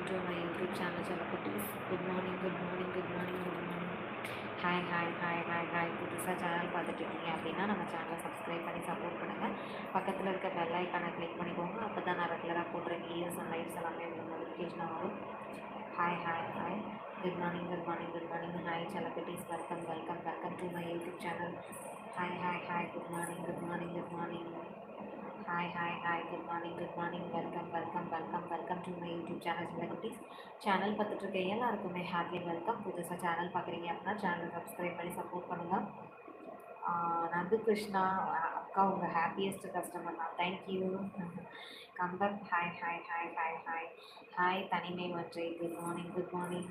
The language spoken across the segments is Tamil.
to my YouTube channel Chalakuttis. Good morning, good morning, good morning, good morning. Hi hi hi hi hi புதுசாக சேனல் பார்த்துட்டு இருக்கீங்க அப்படின்னா நம்ம சேனலை சப்ஸ்கிரைப் பண்ணி சப்போர்ட் பண்ணுங்கள். பக்கத்தில் இருக்க பெல் ஐக்கானை கிளிக் பண்ணிக்கோங்க. அப்போ தான் நான் ரெகுலராக போடுற வீடியோஸ் அண்ட் லைவ்ஸ் எல்லாமே உங்களுக்கு நோட்டிஃபிகேஷன் வரும். Hi hi hi good morning good morning good morning. Hi Chalakuttis, welcome welcome welcome to my YouTube channel. Hi hi hi good morning good morning good morning. Hi hi hi good morning good morning. Welcome welcome welcome welcome to my YouTube channel Chalakuttis. Channel பார்த்துட்டு இருக்க எல்லாருக்குமே ஹார்ட்லி வெல்கம். புதுசாக சேனல் பார்க்குறீங்க அப்படின்னா சேனல் சப்ஸ்கிரைப் பண்ணி சப்போர்ட் பண்ணுங்கள். நந்து கிருஷ்ணா அக்கா உங்கள் ஹாப்பியஸ்ட் கஸ்டமர் தான். தேங்க்யூ. கம்பர் hi hi hi hi hi hi. தனிமை ஒன்றை good morning good morning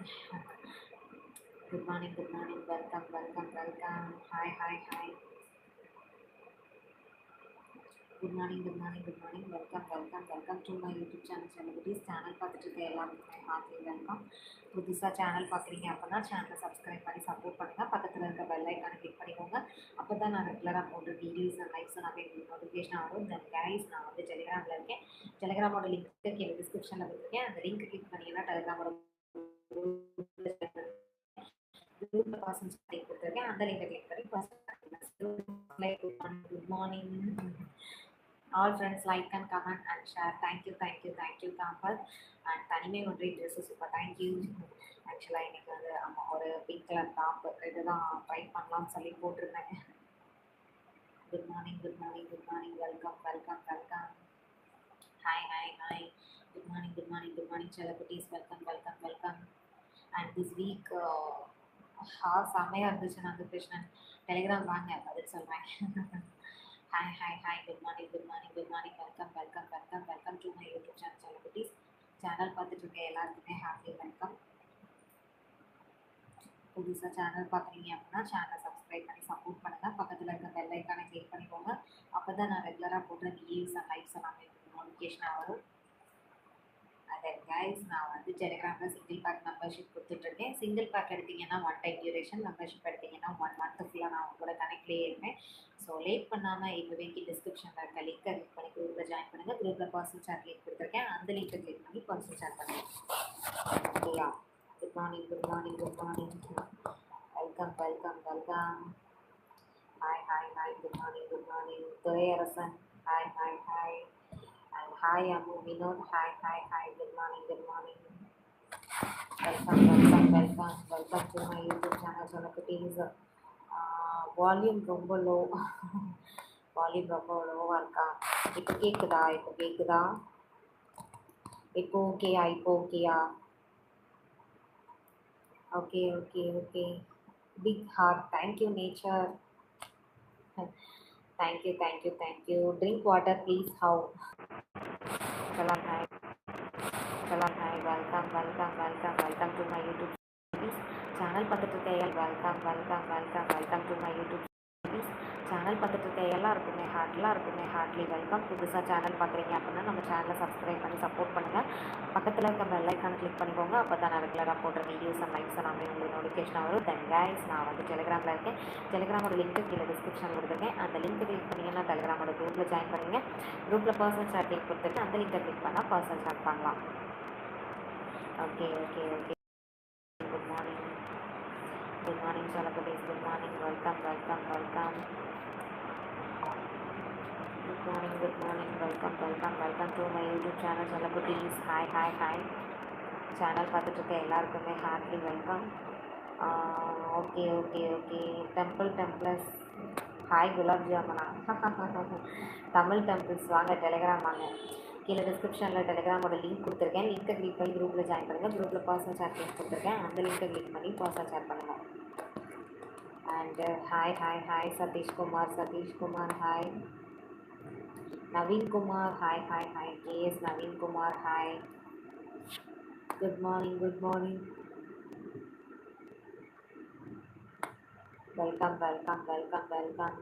good morning good morning. Welcome welcome welcome. Hi hi hi good morning good morning good morning. Welcome welcome welcome to my YouTube channel Chalakuttis. Channel பார்த்துட்டு இருக்க எல்லாருக்குமே ஹார்ட்லி வெல்கம். புதுசாக சேனல் பார்க்குறீங்க அப்படின்னா சேனலை சப்ஸ்கிரைப் பண்ணி சப்போர்ட் பண்ணுங்கள். பக்கத்தில் இருக்க பெல் ஐக்கானை கிளிக் பண்ணிக்கோங்க. அப்போ தான் நான் ரெகுலராக போடுற வீடியோஸ் அண்ட் லைவ்ஸ் எல்லாமே உங்களுக்கு நோட்டிஃபிகேஷன் ஆகும். தென் கைஸ், நான் வந்து டெலிகிராமில் இருக்கேன். டெலிகிராமோட லிங்க் கீழே டிஸ்கிரிப்ஷனில் கொடுத்துருக்கேன். அந்த லிங்க் கிளிக் பண்ணிங்கன்னா டெலிகிராமோட குரூப் பர்சன்ஸ் லிங்க் கொடுத்துருக்கேன். அந்த லிங்கை கிளிக் பண்ணி good morning. All friends like and comment and share. Thank you thank you thank you காம்பர். அண்ட் தனிமை ஒன்றை ட்ரெஸ்ஸு சூப்பர். தேங்க்யூ. ஆக்சுவலாக இன்றைக்கி வந்து ஒரு பிங்க் கலர் டாப் இதுதான் ட்ரை பண்ணலாம்னு சொல்லி போட்டிருந்தேன். Good morning good morning good morning. Welcome welcome welcome. Hi hi hi good morning good morning good morning Chalakuttis. Welcome welcome welcome. And this week செம்மையாக இருந்துச்சு. நந்து கிருஷ்ணன் டெலிகிராம் வாங்க பதில் சொல்கிறேன். Hi hi hi good morning good morning good morning. Welcome welcome welcome welcome to my YouTube channel Chalakuttis. Channel பார்த்துட்டு இருக்க எல்லாருக்குமே ஹாப்பி வெல்கம். புதுசாக சேனல் பார்க்குறீங்க அப்படின்னா சேனலை சப்ஸ்கிரைப் பண்ணி சப்போர்ட் பண்ணுங்கள். பக்கத்தில் இருக்க பெல் ஐக்கானை கிளிக் பண்ணிக்கோங்க. அப்போ தான் நான் ரெகுலராக போடுற வீடியோஸ் அண்ட் லைவ்ஸ் எல்லாமே நோட்டிஃபிகேஷனாக வரும். அதன் கைஸ், நான் வந்து டெலிகிராமில் சிங்கிள் பேக் மெம்பர்ஷிப் கொடுத்துட்ருக்கேன். சிங்கிள் பேக் எடுத்திங்கன்னா 1 டைம் டியூரேஷன், மெம்பர்ஷிப் எடுத்திங்கன்னா 1 மந்த் ஃபுல்லாக நான் உங்களோட கனெக்ட்லேயே இருப்பேன். ஸோ லேட் பண்ணாமல் இப்போவே டிஸ்கிரிப்ஷனில் இருக்க லிங்க்கை கிளிக் பண்ணி குரூப்பில் ஜாயின் பண்ணுங்கள். குரூப்பில் பர்சனல் சேட் லிங்க் கொடுத்துருக்கேன். அந்த லிங்க்கை கிளிக் பண்ணி பர்சனல் சேட் பண்ணுங்கள். ஓகேயா? Good morning good morning good morning. Welcome welcome welcome. Hi hi hi good morning good morning. Duraiyarasan hi hi hi. And hi Ammu Vinoth hi hi hi good morning good morning. Welcome welcome welcome welcome to my YouTube channel Chalakuttis. Volume ரொம்ப லோ. வால்யூம் ரொம்ப லோவாக இருக்கா? இப்போ கேட்குதா? இப்போ கேட்குதா? இப்போ ஓகேயா? இப்போ ஓகேயா? Okay okay okay. Big heart. Thank you nature. Thank you thank you thank you. Drink water please. How? சலாம் ஹாய் சலாம் hi. Welcome welcome welcome welcome to my YouTube channel பார்த்துட்டு இருக்க welcome welcome welcome welcome to my YouTube channel பார்த்துட்டு இருக்க எல்லாருக்குமே ஹார்ட்லி வெல்கம். புதுசாக சேனல் பார்க்குறீங்க அப்படின்னா நம்ம சேனலை சப்ஸ்கிரைப் பண்ணி சப்போர்ட் பண்ணுங்கள். பக்கத்தில் இருக்க பெல் ஐக்கானை கிளிக் பண்ணிக்கோங்க. அப்போ தான் நான் ரெகுலராக போடுற வீடியோஸ் அண்ட் லைவ்ஸ் எல்லாமே உங்களுக்கு நோட்டிஃபிகேஷன் வரும். தென் கைஸ், நான் வந்து டெலிகிராமில் இருக்கேன். டெலிகிராமோட லிங்க்கு கீழே டிஸ்கிரிப்ஷன் கொடுத்துருக்கேன். அந்த லிங்க்கை கிளிக் பண்ணிங்கன்னா டெலிகிராமோட குரூப்பில் ஜாயின் பண்ணுங்க. குரூப்பில் பர்சனல் சேட் லிங்க் கொடுத்துருக்கேன். அந்த லிங்கை கிளிக் பண்ணால் பர்சனல் சேட் பண்ணலாம். Okay okay okay. Good morning Chalakuttis. Good morning. Welcome welcome welcome. Good morning good morning. Welcome welcome welcome to my YouTube channel Chalakuttis. Hi hi hi. Channel பார்த்துட்டு இருக்க எல்லாருக்குமே heartily welcome. Okay okay okay. Temples hi. Gulab Jamuna. Tamil temples வாங்க டெலிகிராம் வாங்க. கீழே டிஸ்கிரிப்ஷனில் டெலிகிராமோட லிங்க் கொடுத்துருக்கேன். லிங்க்கை கிளிக் பண்ணி குரூப்பில் ஜாயின் பண்ணுங்கள். குரூப்பில் பர்சனல் சேட் லிங்க் கொடுத்துருக்கேன். அந்த லிங்க்கை கிளிக் பண்ணி பர்சனல் சேட் பண்ணுங்கள். And hi hi hi Sathishkumar hi. Naveenkumar hi hi hi. KS Naveenkumar hi. Good morning good morning. Welcome welcome welcome welcome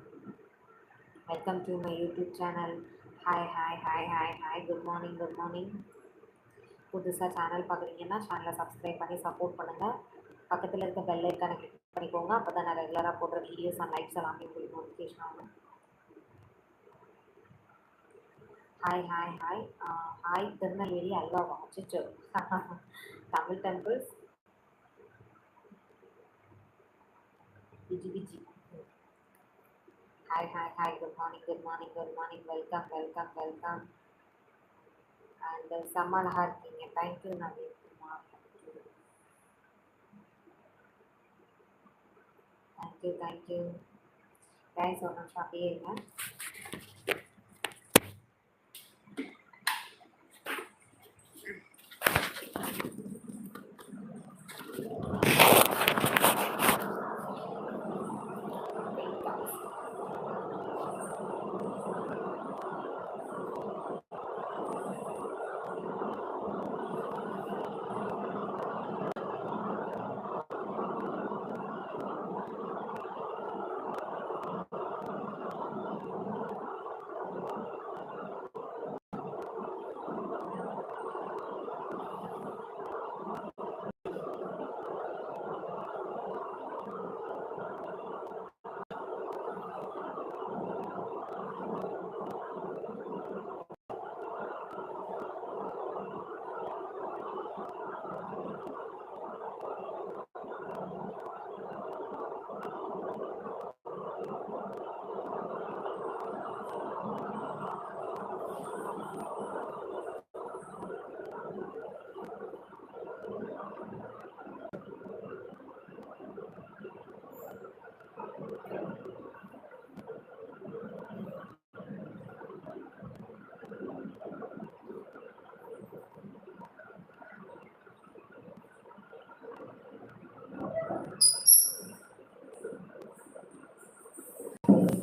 welcome to my YouTube channel. Hi hi hi hi hi. Good morning good morning. புதுசாக சேனல் பார்க்குறீங்கன்னா சேனலை சப்ஸ்கிரைப் பண்ணி சப்போர்ட் பண்ணுங்கள். பக்கத்தில் இருக்க பெல் ஐக்கானை கிளிக் பண்ணிக்கோங்க. அப்போ தான் நான் ரெகுலராக போடுற வீடியோஸ் அண்ட் லைவ்ஸ் எல்லாமே உங்களுக்கு நோட்டிஃபிகேஷன் ஆகும். Hi hi hi. Hi Tirunelveli அல்வாவா? அச்சச்சோ! Tamil temples Viji Viji. Hi hi hi. Good morning good morning good morning. Welcome welcome welcome. And செம்ம அழகா இருக்கீங்க. Thank you Naveen Kumar. Thank you thank you. Guys ஒரு நிமிஷம் அப்படியே இருங்க.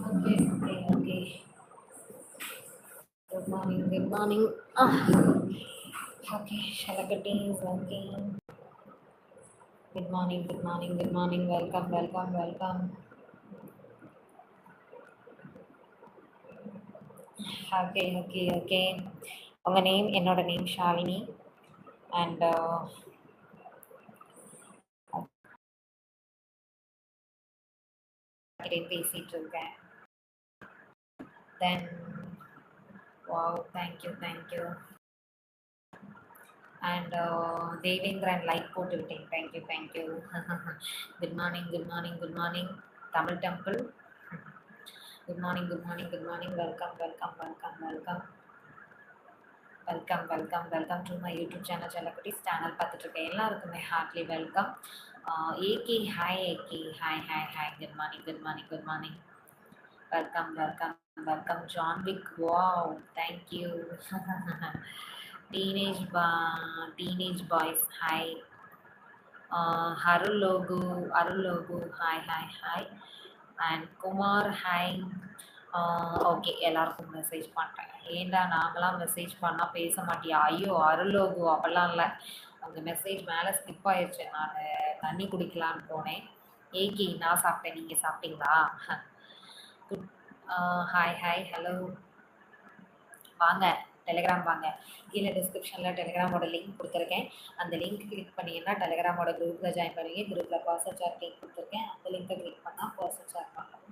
Okay okay okay. Good morning good morning. Okay ஷலகட்டி is okay. Good morning good morning good morning. Welcome welcome welcome. Okay okay okay. உங்கள் நேம்? என்னோட நேம் ஷாலினி. அண்ட் பேசிகிட்டு இருக்கேன். Then wow thank you thank you. And Devendran like போட்டு விட்டேன். Thank you thank you. Good morning good morning good morning. Tamil temple good morning good morning good morning. Welcome welcome welcome welcome welcome welcome welcome to my YouTube channel செல்லக்குட்டீஸ். சேனல் பார்த்துட்ருக்கேன் எல்லாருக்குமே heartily welcome. AK hi. AK hi hi hi. Good morning good morning good morning. Welcome welcome welcome. John Wick wow thank you. Teenage boys hi. Arul Logu hi hi hi. And Kumar hi. Okay எல்லாருக்கும் மெசேஜ் பண்ணுறேன். ஏன்டா நாங்களாம் மெசேஜ் பண்ணால் பேச மாட்டியா? ஐயோ அருளோகு அப்போல்லாம் இல்லை. அந்த மெசேஜ் மேலே ஸ்கிப் ஆயிடுச்சு. நான் தண்ணி குடிக்கலான்னு போனேன். ஏகே நான் சாப்பிட்டேன். நீங்கள் சாப்பிட்டீங்களா? குட். Hi hi hello. வாங்க டெலிகிராம் வாங்க. கீழே டிஸ்கிரிப்ஷனில் டெலிகிராமோட லிங்க் கொடுத்துருக்கேன். அந்த லிங்க் கிளிக் பண்ணிங்கன்னா டெலிகிராமோட குரூப்பில் ஜாயின் பண்ணுவீங்க. குரூப்பில் பர்சனல் சாட் லிங்க் கொடுத்துருக்கேன். அந்த லிங்க்கை கிளிக் பண்ணால் பர்சனல் சாட் பண்ணலாம்.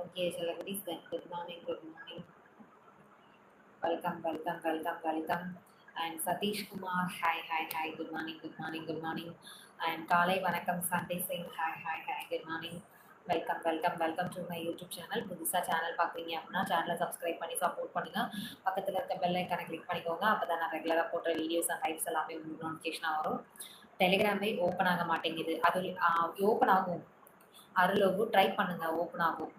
ஓகே செல்லகுட்டீஸ். Then good morning good morning. Welcome welcome welcome welcome. And Sathishkumar hi hi hi. Good morning good morning good morning. And காலை வணக்கம் Sunday Singh hi hi hi. Good morning. Welcome welcome welcome to my YouTube channel. புதுசாக சேனல் பார்க்குறீங்க அப்படின்னா சேனலை சப்ஸ்கிரைப் பண்ணி சப்போர்ட் பண்ணுங்கள். பக்கத்தில் இருக்க பெல் ஐக்கானை கிளிக் பண்ணிக்கோங்க. அப்போ தான் நான் ரெகுலராக போடுற வீடியோஸ் அண்ட் லைவ்ஸ் எல்லாமே உங்களுக்கு நோட்டிஃபிகேஷனாக வரும். டெலிகிராமே ஓப்பன் ஆக மாட்டேங்குது. அது ஓப்பன் ஆகும். அருளோகு ட்ரை பண்ணுங்கள், ஓப்பன் ஆகும்.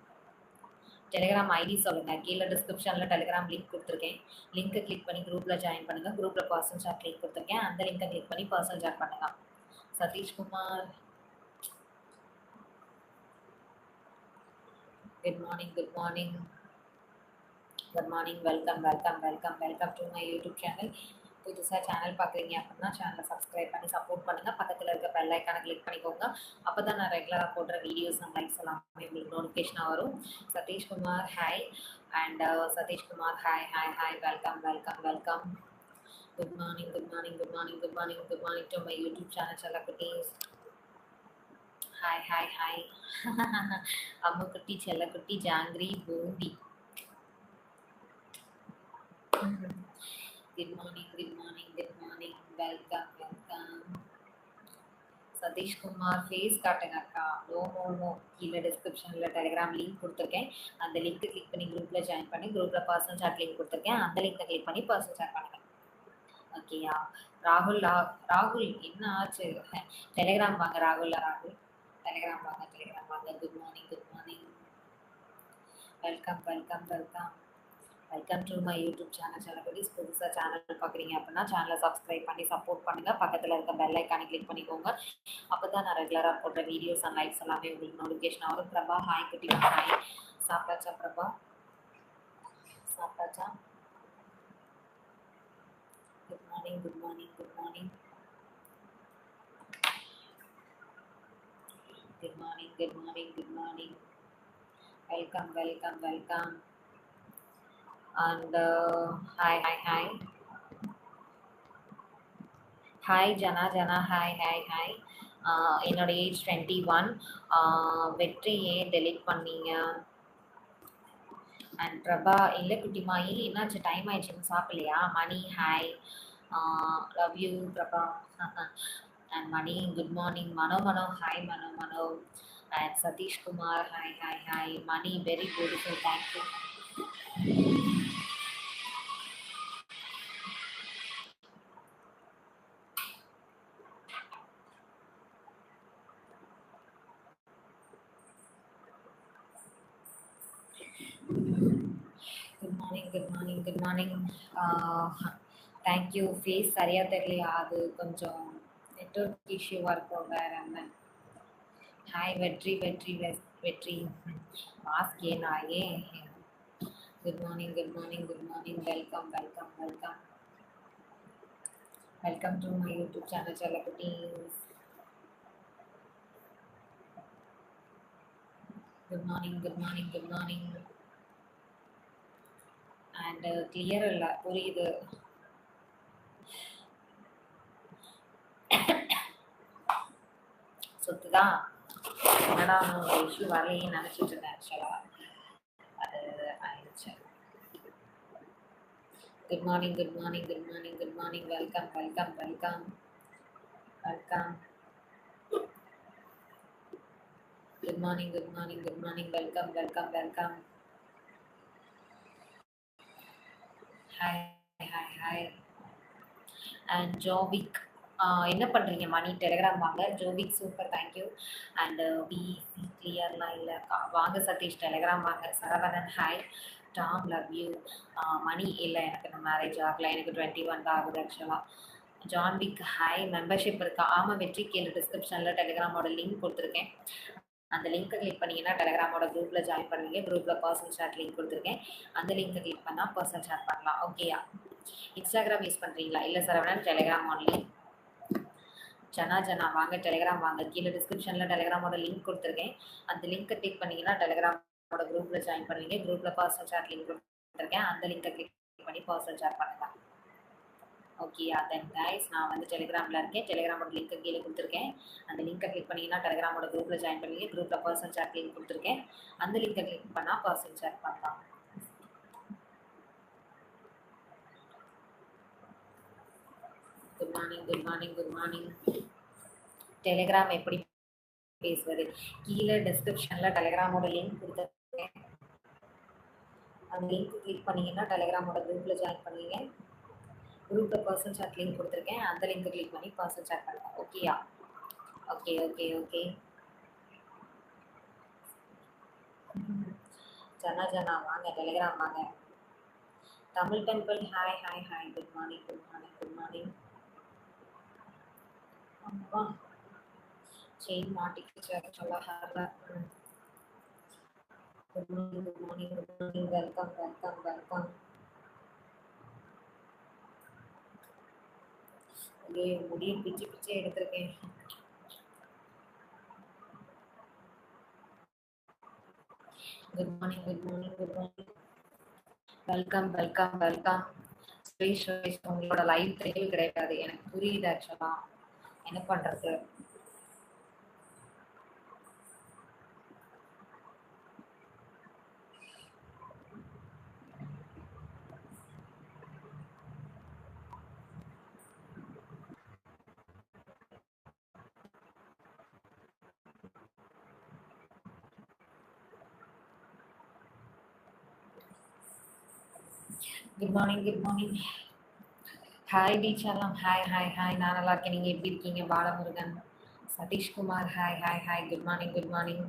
டெலிகிராம் ஐடி சொல்லுங்கள். கீழே டிஸ்கிரிப்ஷனில் டெலிகிராம் லிங்க் கொடுத்துருக்கேன். லிங்க்கை கிளிக் பண்ணி குரூப்பில் ஜாயின் பண்ணுங்கள். குரூப்பில் பர்சனல் சாட் லிங்க் கொடுத்துருக்கேன். அந்த லிங்க்கை கிளிக் பண்ணி பர்சனல் சாட் பண்ணுங்கள். Sathishkumar good morning good morning good morning. Welcome welcome welcome welcome to my YouTube channel. புதுசாக சேனல் பார்க்குறீங்க அப்படின்னா சேனலை சப்ஸ்கிரைப் பண்ணி சப்போர்ட் பண்ணுங்கள். பக்கத்தில் இருக்க பெல் ஐக்கானை கிளிக் பண்ணிக்கோங்க. அப்போ தான் நான் ரெகுலராக போடுற வீடியோஸ் அண்ட் லைக்ஸ் எல்லாமே உங்களுக்கு நோட்டிஃபிகேஷனாக வரும். Sathishkumar hi. And Sathishkumar hi hi hi. Welcome welcome welcome. Good morning good morning good morning good morning good morning to my YouTube channel செல்லக்குட்டீஸ். Hi hi hi. அம்முக்குட்டி செல்லக்குட்டி jangiri boondi. Good morning, good morning, good morning. Welcome, welcome. Sathishkumar face காட்டுங்க அக்கா. No no no. கீழே டிஸ்கிரிப்ஷனில் டெலிகிராம் லிங்க் கொடுத்துருக்கேன். அந்த லிங்க்கை கிளிக் பண்ணி குரூப்பில் ஜாயின் பண்ணி குரூப்பில் பர்சனல் சாட் லிங்க் கொடுத்துருக்கேன். அந்த லிங்கை கிளிக் பண்ணி பர்சனல் சாட் பண்ணுங்க. ஓகேயா? ராகுல் ராகுல் என்ன ஆச்சு? டெலிகிராம் வாங்க ராகுல். டெலிகிராம் வாங்க, டெலிகிராம் வாங்க. Good morning, good morning. Welcome, welcome, welcome. Welcome to my YouTube channel. Celebrities புதுசாக சேனல் பார்க்குறீங்க அப்படின்னா சேனலை சப்ஸ்கிரைப் பண்ணி சப்போர்ட் பண்ணுங்கள். பக்கத்தில் இருக்க பெல் ஐக்கானை கிளிக் பண்ணிக்கோங்க. அப்போ தான் நான் ரெகுலராக போடுற வீடியோஸ் அண்ட் லைக்ஸ் எல்லாமே உங்களுக்கு நோட்டிஃபிகேஷன் ஆகும். பிரபா ஹாய் குட்டி ஹாய். சாப்பிட்டாச்சா பிரபா? சாப்பிட்டாச்சா? Good morning, good morning, good morning. Good morning, good morning, good morning. Welcome, welcome, welcome. And hi hi hi. Hi Jana Jana hi hi hi. என்னோட ஏஜ் 21. வெற்றி ஏன் டெலிட் பண்ணீங்க? அண்ட் பிரபா இல்லை குட்டிமா ஏன் என்னாச்சு? டைம் ஆயிடுச்சுன்னு சாப்பிடலையா? Mani hi. Love you Prabha. And Mani good morning. Mano hi Mano. And Sathishkumar hi hi hi. Mani very beautiful, thank you. Good morning, good morning, good morning. Thank you. Face சரியாக தெரியலையா? அது கொஞ்சம் நெட்வொர்க் இஷ்யூவாக இருக்கும், வேறு என்ன. ஹாய் வெற்றி வெற்றி வெற்றி. மாஸ்க் ஏனா ஏன்? Good morning, good morning, good morning. Welcome, welcome, welcome. Welcome to my YouTube channel celebrities. Good morning, good morning, good morning. And clear இல்லை, புரியுது. சுத்துதான். என்னடா உங்கள் இஷ்யூ வரலையே நினச்சிட்டு இருந்தேன் ஆக்சுவலாக. அது ஆயிடுச்சு. Good morning, good morning, good morning, good morning. Welcome, welcome, welcome, welcome. Good morning, good morning, good morning. Welcome, welcome, welcome. Hi hi hi. And Jovik என்ன பண்ணுறீங்க? மணி டெலிகிராம் வாங்க. Jovik super, thank you. அண்டு பிசி கிளியர்லாம் இல்லை. வாங்க சதீஷ் டெலிகிராம் வாங்க. Saravanan hi. Tom love you. Mani இல்லை, எனக்கு இன்னும் மேரேஜ் ஆகலை. எனக்கு 21 தான் ஆகுது ஆக்சுவலாக. John Wick hi. மெம்பர்ஷிப் இருக்கா? ஆமாம் வெற்றி, கீழே டிஸ்கிரிப்ஷனில் டெலிகிராமோட லிங்க் கொடுத்துருக்கேன். அந்த லிங்க்கை கிளிக் பண்ணிங்கன்னா டெலிகிராமோட குரூப்பில் ஜாயின் பண்ணுவீங்க. குரூப்பில் பர்சனல் சாட் லிங்க் கொடுத்துருக்கேன். அந்த லிங்க்கை கிளிக் பண்ணால் பர்சனல் சாட் பண்ணலாம். ஓகேயா? இன்ஸ்டாகிராம் யூஸ் பண்ணுறீங்களா? இல்லை சரவணன், டெலிகிராம் ஒன்லி. ஜனா வாங்க டெலிகிராம் வாங்க. கீழே டிஸ்கிரிப்ஷனில் டெலிகிராமோட லிங்க் கொடுத்துருக்கேன். அந்த லிங்க்கை கிளிக் பண்ணிங்கன்னா டெலிகிராமோட குரூப்பில் ஜாயின் பண்ணுவீங்க. குரூப்பில் பர்சனல் சாட் லிங்க் கொடுத்துருக்கேன். அந்த லிங்க்கை கிளிக் பண்ணி பர்சனல் சாட் பண்ணலாம். ஓகேயா? தென் கைஸ், நான் வந்து டெலிகிராமில் இருக்கேன். டெலிகிராமோட லிங்க்கை கீழே கொடுத்துருக்கேன். அந்த லிங்க்கை கிளிக் பண்ணிங்கன்னா டெலிகிராமோட குரூப்பில் ஜாயின் பண்ணுவீங்க. குரூப்பில் பர்சனல் சாட் லிங்க் கொடுத்துருக்கேன். அந்த லிங்க்கை கிளிக் பண்ணால் பர்சனல் சாட் பண்ணலாம். Good morning, good morning, good morning. Telegram எப்படி பேசுவது? கீழே டிஸ்கிரிப்ஷனில் டெலிகிராமோட லிங்க் கொடுத்துருக்கேன். அந்த லிங்க் கிளிக் பண்ணிங்கன்னா டெலிகிராமோட குரூப்பில் ஜாயின் பண்ணுவீங்க. குரூப்பில் பர்சனல் சாட் லிங்க் கொடுத்துருக்கேன். அந்த லிங்க்கை கிளிக் பண்ணி பர்சனல் சாட் பண்ணுங்கள். ஓகேயா? Okay okay okay. ஜனா வாங்க டெலிகிராம் வாங்க. Tamil temple hi hi hi. Good morning, good morning, good morning. அம்மா செயின் மாட்டிக்கிச்சு ஆக்சுவலாக. Good morning, good morning, good morning. Welcome, welcome, welcome. ஐயோ, முடியை பிச்சு பிச்சு எடுத்திருக்கேன். Good morning, good morning, good morning. Welcome, welcome, welcome. Suresh உங்களோட லைவ் தெரியவே கிடையாது. எனக்கு புரியுது ஆக்சுவலாக. என்ன பண்ணுறது? Good morning, good morning. Hi டீச்சர்லாம். Hi, hi, hi. நான் நல்லா இருக்கேன். நீங்கள் எப்படி இருக்கீங்க? Balamurugan, Sathishkumar. Hi, hi, hi. Good morning, good morning.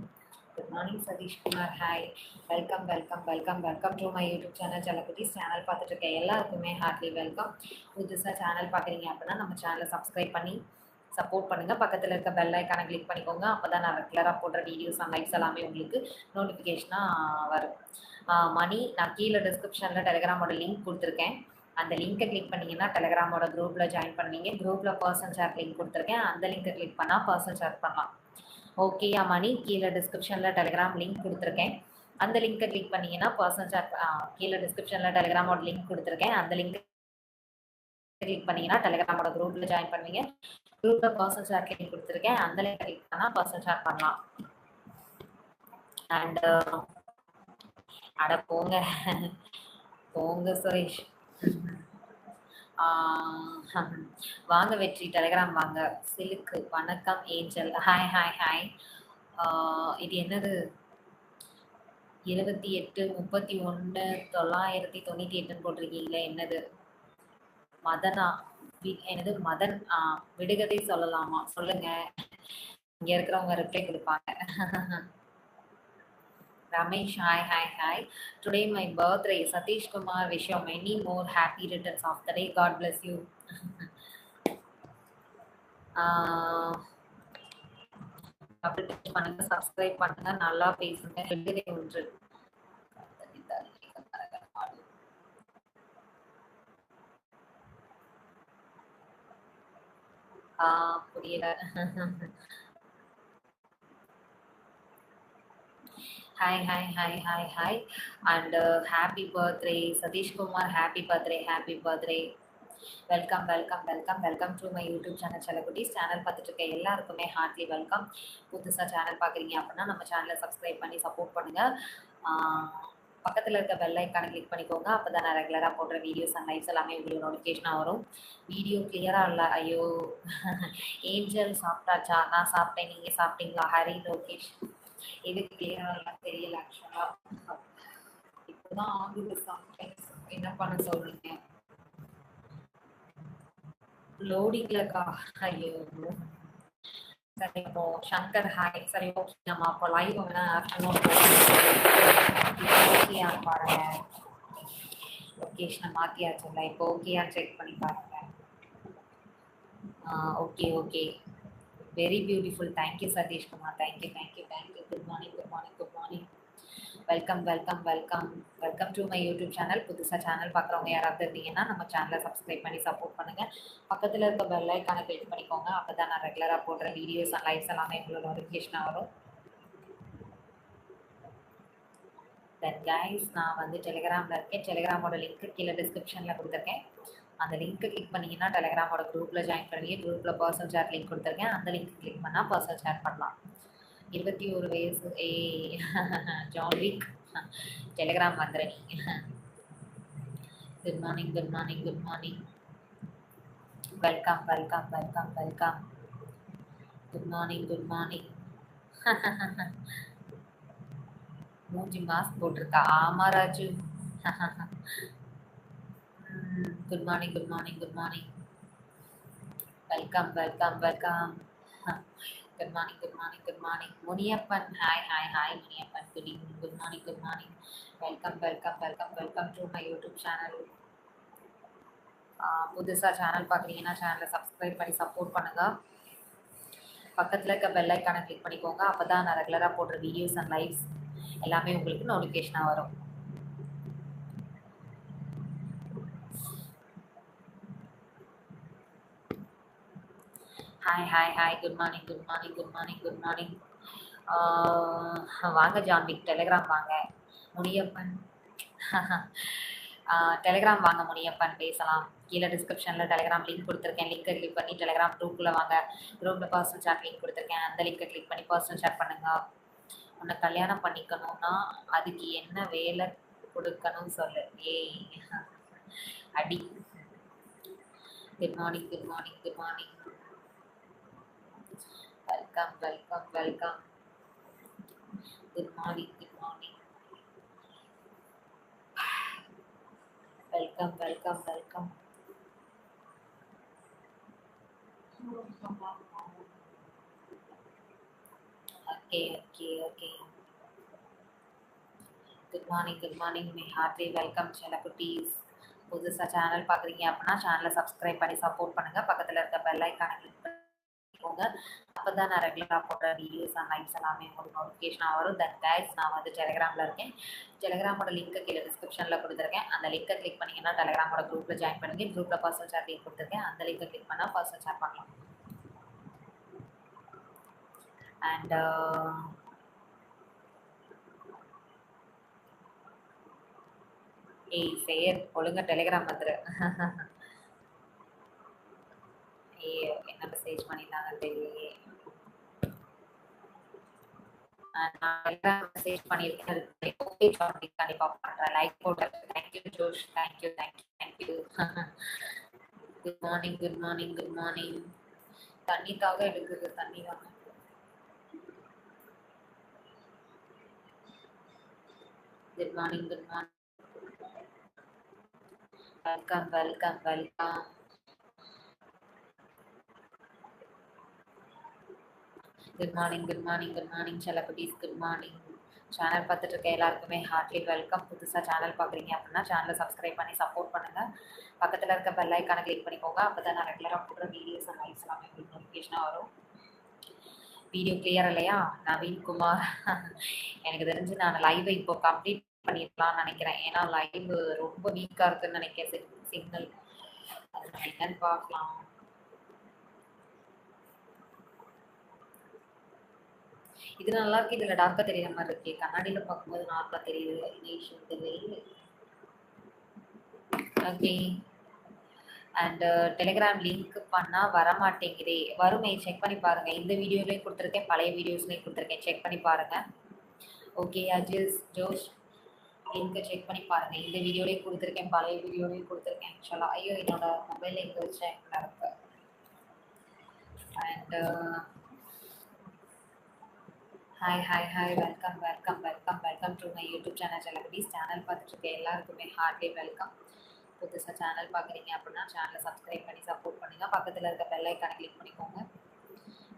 Good morning Sathishkumar. Hi. Welcome, welcome, welcome, welcome to my YouTube channel செல்லக்குட்டீஸ். சேனல் பார்த்துட்டு இருக்க எல்லாருக்குமே ஹார்ட்லி வெல்கம். புதுசாக சேனல் பார்க்குறீங்க அப்படின்னா நம்ம சேனலை சப்ஸ்கிரைப் பண்ணி சப்போர்ட் பண்ணுங்கள். பக்கத்தில் இருக்க பெல் ஐக்கானை கிளிக் பண்ணிக்கோங்க. அப்போ தான் நான் ரெகுலராக போடுற வீடியோஸ் அண்ட் லைக்ஸ் எல்லாமே உங்களுக்கு நோட்டிஃபிகேஷனாக வரும். மணி, நான் கீழே டிஸ்கிரிப்ஷனில் டெலிகிராமோட லிங்க் கொடுத்துருக்கேன். அந்த லிங்கை கிளிக் பண்ணிங்கன்னா டெலிகிராமோட குரூப்பில் ஜாயின் பண்ணுவீங்க. குரூப்பில் பர்சனல் சேட் லிங்க் கொடுத்துருக்கேன். அந்த லிங்கை கிளிக் பண்ணால் பர்சனல் சேட் பண்ணலாம். ஓகேயா மணி? கீழே டிஸ்கிரிப்ஷனில் டெலிகிராம் லிங்க் கொடுத்துருக்கேன். அந்த லிங்கை கிளிக் பண்ணிங்கன்னா பர்சனல் சேட், கீழே டிஸ்கிரிப்ஷனில் டெலிகிராமோட லிங்க் கொடுத்துருக்கேன். அந்த லிங்க் கிளிக் பண்ணிங்கன்னா டெலிகிராமோட குரூப்பில் ஜாயின் பண்ணுவீங்க. குரூப்பில் பர்சனல் சேட் லிங்க் கொடுத்துருக்கேன். அந்த லிங்கை கிளிக் பண்ணால் பர்சனல் சேட் பண்ணலாம். அண்ட் அட போங்க போங்க சுரேஷ். வாங்க வெற்றி, டெலிகிராம் வாங்க. சிலுக்கு வணக்கம். Angel hi, hi, hi. இது என்னது? 28/31/998 போட்டிருக்கீங்களே, என்னது? மதனா? என்னது மதன்? விடுகதை சொல்லலாமா? சொல்லுங்க, இங்க இருக்கிறவங்க ரிப்ளை கொடுப்பாங்க. Ramesh hi, hi, hi. Today my birthday. Sathish Kumar, wish you many more happy returns of the day. God bless you. பண்ணுங்க, சப்ஸ்கிரைப் பண்ணுங்க, நல்லா பேசுங்க. விடுகதை ஒன்று. புரியல. Hi, hi, hi, hi, hi. And happy birthday Sathish Kumar. Happy birthday, happy birthday. Welcome, welcome, welcome, welcome to my YouTube channel செல்லக்குட்டீஸ். சேனல் பார்த்துட்டு இருக்க எல்லாருக்குமே ஹார்ட்லி வெல்கம். புதுசாக சேனல் பார்க்குறீங்க அப்படின்னா நம்ம சேனலை சப்ஸ்கிரைப் பண்ணி சப்போர்ட் பண்ணுங்கள். பக்கத்தில் இருக்க பெல் ஐக்கானை கிளிக் பண்ணிக்கோங்க. அப்போ தான் நான் ரெகுலராக போடுற வீடியோஸ் அண்ட் லைவ்ஸ் எல்லாமே உங்களுக்கு நோட்டிஃபிகேஷனாக வரும். வீடியோ கிளியராக இல்லை. ஐயோ. ஏஞ்சல் சாப்பிட்டாச்சா? நான் சாப்பிட்டேன். நீங்கள் சாப்பிட்டீங்களா? ஹரி, லோகேஷ். எதுக்கு கிளியராக இல்லை தெரியல. ஆக்சுவலாக இப்போதான் ஆகுது. சம்டைம்ஸ் என்ன பண்ண சொல்றீங்க? லோடிங்லக்கா? ஐயோ. சரி, இப்போ சங்கர் ஹாய். சரி, ஓகே, நம்ம அப்போ லைவ் வேணா ஆஃப்டர்நூன் ஓகேயா பாருங்க. லொக்கேஷனை மாற்றியாச்சுல்ல, இப்போ ஓகேயா செக் பண்ணி பாருங்க. Okay, okay, very beautiful. Thank you Sathishkumar. Thank you, thank you, thank you. Good morning, good morning, good morning. Welcome, welcome, welcome, welcome to my YouTube channel. புதுசாக சேனல் பார்க்குறவங்க யாராவது இருந்தீங்கன்னா நம்ம சேனலை சப்ஸ்கிரைப் பண்ணி சப்போர்ட் பண்ணுங்கள். பக்கத்தில் இருக்க பெல் ஐக்கானை கிளிக் பண்ணிக்கோங்க. அப்போ தான் நான் ரெகுலராக போடுற வீடியோஸ் அண்ட் லைவ்ஸ் எல்லாமே உங்களுக்கு நோட்டிஃபிகேஷனாக வரும். தென் கைஸ், நான் வந்து டெலிகிராமில் இருக்கேன். டெலிகிராமோட லிங்க்கு கீழே டிஸ்கிரிப்ஷனில் கொடுத்துருக்கேன். அந்த லிங்க்கை கிளிக் பண்ணிங்கன்னா டெலிகிராமோட குரூப்பில் ஜாயின் பண்ணுவீங்க. குரூப்பில் பர்சனல் சேட் லிங்க் கொடுத்துருக்கேன். அந்த லிங்க் கிளிக் பண்ணால் பர்சனல் சேட் பண்ணலாம். 21 வயசு. John week. டெலிகிராம் வந்துடுறேன். Good morning, good morning, good morning. Welcome, welcome, welcome, welcome. Good morning, good morning. மூஞ்சி மாஸ்க் போட்டிருக்கா? ஆமா Raju. Good morning, good morning, good morning. Welcome, welcome, welcome. Good morning, good morning, good morning. Muniyappan hi, hi, hi Muniyappan. Good evening, good morning, good morning. Welcome, welcome, welcome, welcome to my YouTube channel. புதுசாக சேனல் பார்க்குறீங்கன்னா சேனலை சப்ஸ்கிரைப் பண்ணி சப்போர்ட் பண்ணுங்கள். பக்கத்தில் இருக்க பெல் ஐக்கானை கிளிக் பண்ணிக்கோங்க. அப்போ தான் நான் ரெகுலராக போடுற வீடியோஸ் அண்ட் லைவ்ஸ் எல்லாமே உங்களுக்கு நோட்டிஃபிகேஷனாக வரும். Hi, hi, hi. Good morning, good morning, good morning, good morning. வாங்க ஜான்விக், டெலிகிராம் வாங்க. முனியப்பன் டெலிகிராம் வாங்க முனியப்பன், பேசலாம். கீழே டிஸ்கிரிப்ஷனில் டெலிகிராம் லிங்க் கொடுத்துருக்கேன். லிங்கை கிளிக் பண்ணி டெலிகிராம் குரூப்பில் வாங்க. குரூப்பில் பர்சனல் சேட் லிங்க் கொடுத்துருக்கேன். அந்த லிங்கை கிளிக் பண்ணி பர்சனல் சேட் பண்ணுங்கள். உன்னை கல்யாணம் பண்ணிக்கணும்னா அதுக்கு என்ன வேலை கொடுக்கணும்னு சொல்லு. ஏய் அடி. Good morning, good morning, good morning. Welcome, welcome, welcome. Good morning, good morning. Welcome welcome welcome. Okay okay okay. Good morning my heartily welcome செல்லக்குட்டீஸ். புதுசாக சேனல் பார்க்குறீங்க அப்படின்னா சேனலை சப்ஸ்கிரைப் பண்ணி சப்போர்ட் பண்ணுங்கள். பக்கத்தில் இருக்க பெல் ஐக்கானை கிளிக் பண்ணிக்கோங்க. அப்போ தான் நான் ரெகுலராக போடுற வீடியோஸ் அண்ட் லைவ்ஸ் எல்லாமே உங்களுக்கு நோட்டிஃபிகேஷனாக வரும். தட் கைஸ், நான் வந்து டெலிகிராமில் இருக்கேன். டெலிகிராமோட லிங்க்கை கீழே டிஸ்கிரிப்ஷனில் கொடுத்துருக்கேன். அந்த லிங்கை கிளிக் பண்ணிங்கன்னா டெலிகிராமோட குரூப்பில் ஜாயின் பண்ணுங்க. குரூப்பில் பர்சனல் சாட் லிங்க் கொடுத்துருக்கேன். அந்த லிங்கை கிளிக் பண்ணால் பர்சனல் சாட் பண்ணலாம். அண்ட் ஏய் சேர் ஒழுங்கா டெலிகிராம் வந்துரு. என்ன மெசேஜ் பண்ணியிருந்தாங்க தெரியலையே. நான் டெலிகிராம் மெசேஜ் பண்ணியிருக்கேன். கண்டிப்பாக பண்ணுறேன். லைக் போட்டு thank you Josh. Thank you thank you thank you. Good morning good morning good morning. தண்ணி தாக எடுக்குது. தண்ணி தாங்க. Good morning good morning. Welcome welcome welcome. Good morning good morning good morning செல்லக்குட்டீஸ். Good morning. சேனல் பார்த்துட்டு இருக்க எல்லாருக்குமே ஹார்ட்லி வெல்கம். புதுசாக சேனல் பார்க்குறீங்க அப்படின்னா சேனலை சப்ஸ்கிரைப் பண்ணி சப்போர்ட் பண்ணுங்கள். பக்கத்தில் இருக்க பெல் ஐக்கானை கிளிக் பண்ணிக்கோங்க. அப்போ தான் நான் ரெகுலராக போடுற வீடியோஸ் அண்ட் லைவ்ஸ் எல்லாமே உங்களுக்கு நோட்டிஃபிகேஷனாக வரும். வீடியோ கிளியர் இல்லையா? நவீன்குமார். எனக்கு தெரிஞ்சு நான் லைவை இப்போ கம்ப்ளீட் பண்ணிடலாம்னு நினைக்கிறேன். ஏன்னா லைவ் ரொம்ப வீக்காக இருக்குன்னு நினைக்கிறேன் சிக்னல். அது என்னன்னு பார்க்கலாம். இது நல்லா இருக்கு. இதில் டார்க்காக தெரியுற மாதிரி இருக்கு. கண்ணாடியில் பார்க்கும்போது நார்மலாக தெரியுது. தெரியல. ஓகே. அண்ட் டெலிகிராம் லிங்க் பண்ணால் வரமாட்டேங்குதே. வருமே, செக் பண்ணி பாருங்கள். இந்த வீடியோலேயும் கொடுத்துருக்கேன், பழைய வீடியோஸ்லேயும் கொடுத்துருக்கேன். செக் பண்ணி பாருங்கள். ஓகே அஜிஸ் ஜோஷ், லிங்க்கை செக் பண்ணி பாருங்கள். இந்த வீடியோலேயும் கொடுத்துருக்கேன், பழைய வீடியோலேயும் கொடுத்துருக்கேன். ஆக்சுவலாக ஐயோ என்னோட மொபைலில் இங்கே வச்சேன் இருக்கு. And hi hi hi. Welcome welcome welcome welcome to my YouTube channel செல்லக்குட்டீஸ். சேனல் பார்த்துட்டு இருக்க எல்லாருக்குமே ஹார்ட்லி வெல்கம். புதுசாக சேனல் பார்க்குறீங்க அப்படின்னா சேனலை சப்ஸ்கிரைப் பண்ணி சப்போர்ட் பண்ணுங்கள். பக்கத்தில் இருக்க பெல் ஐக்கானை கிளிக் பண்ணிக்கோங்க.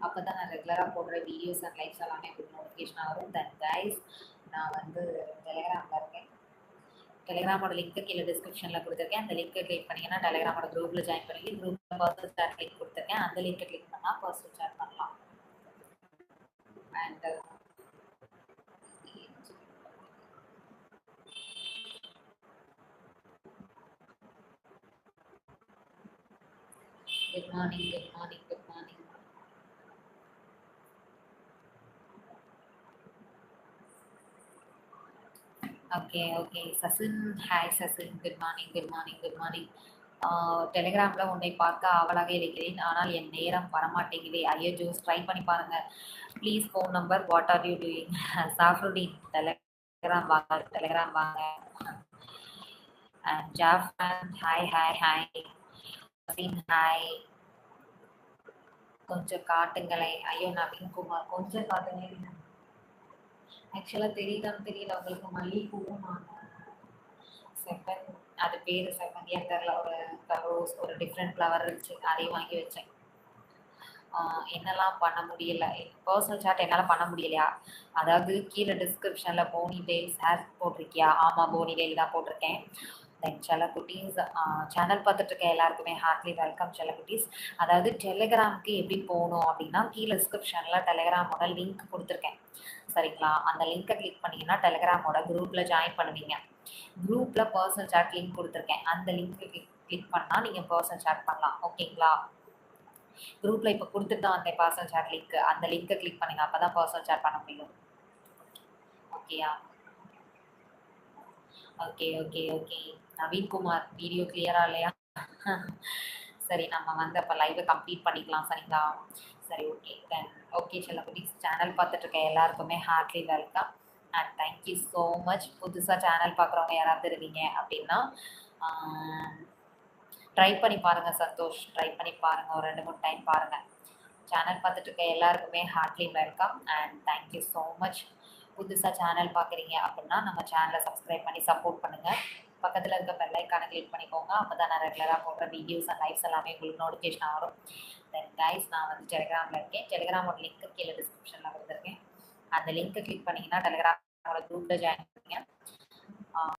அப்போ தான் நான் ரெகுலராக போடுற வீடியோஸ் அண்ட் லைவ்ஸ் எல்லாமே உங்களுக்கு நோட்டிஃபிகேஷனாக வரும். தென் கைஸ், நான் வந்து டெலிகிராமில் இருக்கேன். டெலிகிராமோட லிங்க்கு கீழே டிஸ்கிரிப்ஷனில் கொடுத்துருக்கேன். அந்த லிங்க்கை கிளிக் பண்ணிங்கன்னா டெலிகிராமோட குரூப்பில் ஜாயின் பண்ணி குரூப்பில் பர்சனல் சாட் லிங்க் கொடுத்துருக்கேன். அந்த லிங்க்கை கிளிக் பண்ணால் பர்சனல் சாட் பண்ணலாம். And good morning good morning good morning. Okay okay Sachin. Hi Sachin. Good morning good morning good morning. டெலிகிராமில் உன்னை பார்க்க ஆவலாக இருக்கிறேன், ஆனால் என் நேரம் வரமாட்டேங்குதே. ஐயோ ஜோஸ், ட்ரை பண்ணி பாருங்கள் please. Phone number. What are you doing? Safrudeen, Telegram வாங்க டெலிகிராம் வாங்க. And Jafran, hi hi hi. Sachin hi. கொஞ்சம் காட்டுங்களேன். ஐயோ நவீன்குமார், கொஞ்சம் காட்டுங்களேன். ஆக்சுவலாக தெரியல உங்களுக்கு. மல்லிகைப்பூவும் செப்பன், அது பேர் செப்பன் தெரில. ஒரு ரோஸ், ஒரு டிஃப்ரெண்ட் ஃப்ளவர் இருந்துச்சு, அதையும் வாங்கி வச்சேன். என்னெல்லாம் பண்ண முடியல, பர்சனல் சாட் என்னால் பண்ண முடியலையா? அதாவது கீழே டிஸ்கிரிப்ஷனில் போனி டெய்ல்ஸ் ஹேர் போட்டிருக்கியா? ஆமாம், போனி டெய்ல் தான் போட்டிருக்கேன். தென் செல்லக்குட்டீஸ், சேனல் பார்த்துட்டு இருக்க எல்லாருக்குமே ஹார்ட்லி வெல்கம் செல்லக்குட்டீஸ். அதாவது டெலிகிராமுக்கு எப்படி போகணும் அப்படின்னா, கீழே டிஸ்கிரிப்ஷனில் டெலிகிராமோட லிங்க் கொடுத்துருக்கேன் சரிங்களா? அந்த லிங்க்கை கிளிக் பண்ணிங்கன்னா டெலிகிராமோட குரூப்பில் ஜாயின் பண்ணுவீங்க. குரூப்பில் பர்சனல் சாட் லிங்க் கொடுத்துருக்கேன். அந்த லிங்க்கு கிளிக் பண்ணால் நீங்கள் பர்சனல் சாட் பண்ணலாம். ஓகேங்களா? குரூப்பில் இப்போ கொடுத்துட்டு தான் வந்தேன் பர்சனல் சாட் லிங்க்கு. அந்த லிங்க்கை கிளிக் பண்ணுங்க, அப்போ தான் பர்சனல் சாட் பண்ண முடியும். ஓகேயா? Okay okay okay. Naveenkumar, video கிளியரா இல்லையா? சரி, நம்ம வந்து அப்போ லைவை கம்ப்ளீட் பண்ணிக்கலாம் சரிங்களா? சரி okay. Then okay Chellakuttis, channel பார்த்துட்டு இருக்க எல்லாருக்குமே heartily welcome and thank you so much. புதுசாக சேனல் பார்க்குறவங்க யாராவது இருக்கீங்க அப்படின்னா ட்ரை பண்ணி பாருங்கள் சந்தோஷ். ட்ரை பண்ணி பாருங்கள், ஒரு 2-3 டைம் பாருங்கள். சேனல் பார்த்துட்டு இருக்க எல்லாருக்குமே heartily welcome and thank you so much. புதுசாக சேனல் பார்க்குறீங்க அப்படின்னா நம்ம சேனலை சப்ஸ்கிரைப் பண்ணி சப்போர்ட் பண்ணுங்கள். பக்கத்தில் இருக்க பெல் ஐக்கானை கிளிக் பண்ணிக்கோங்க. அப்போ தான் நான் ரெகுலராக போடுற வீடியோஸ் அண்ட் லைவ்ஸ் எல்லாமே உங்களுக்கு நோட்டிஃபிகேஷன் வரும். தென் கைஸ், நான் வந்து டெலிகிராமில் இருக்கேன். டெலிகிராமோட லிங்க்கு கீழே டிஸ்கிரிப்ஷனில் கொடுத்துருக்கேன். அந்த லிங்க்கை கிளிக் பண்ணிங்கன்னா டெலிகிராமோட குரூப்பில் ஜாயின் பண்ணுங்க.